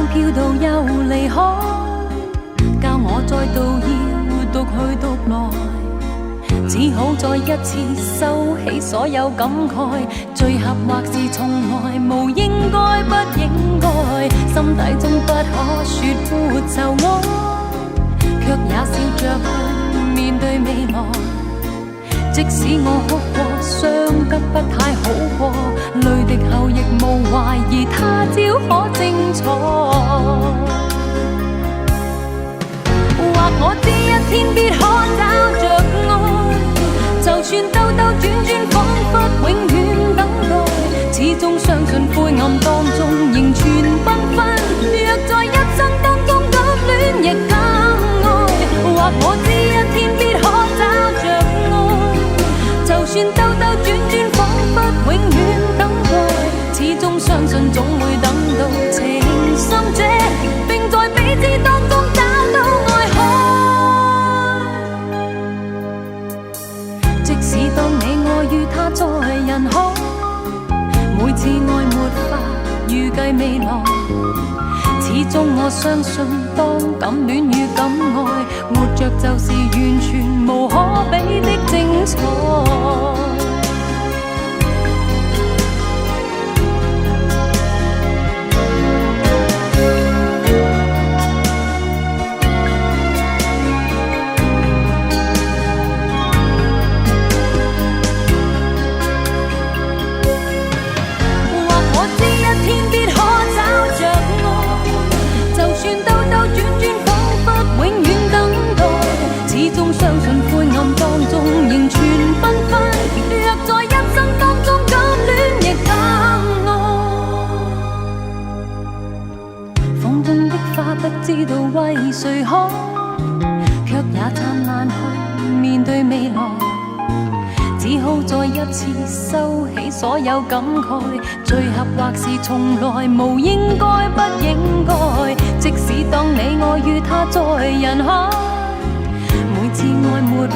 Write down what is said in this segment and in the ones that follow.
像飄到又離開，教我再度要獨去獨來，只好再一次收起所有感慨，聚合或是從來無應該不應該，心底中不可說沒愁愛，卻也笑着去面對未來。即使我哭過，傷得不太好過，淚滴後亦無懷疑他朝可精彩。或我知一天必可找着愛，就算兜兜轉轉，彷彿永遠等待，始終相信灰暗當中仍存繽紛。若在一生當中敢戀亦敢愛，或我知一天必可找着愛，就算兜兜轉轉，彷彿永遠等待，始終相信總會等到情深者，並在彼此當中找到愛海。即使當你我與他在人海，每次愛沒法預計未來，始終我相信當敢戀與敢愛，活着就是完全無可比的精彩。相信灰暗當中仍存繽紛，若在一生當中敢戀亦敢愛。風中的花不知道為誰開，卻也燦爛去面對未來，只好再一次收起所有感慨，聚合或是從來無應該不應該，即使當你我與他在人海，每次愛沒法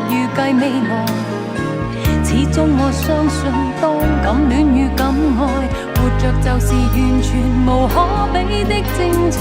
預計未來，始終我相信當敢戀與敢愛，活着就是完全無可比的精彩。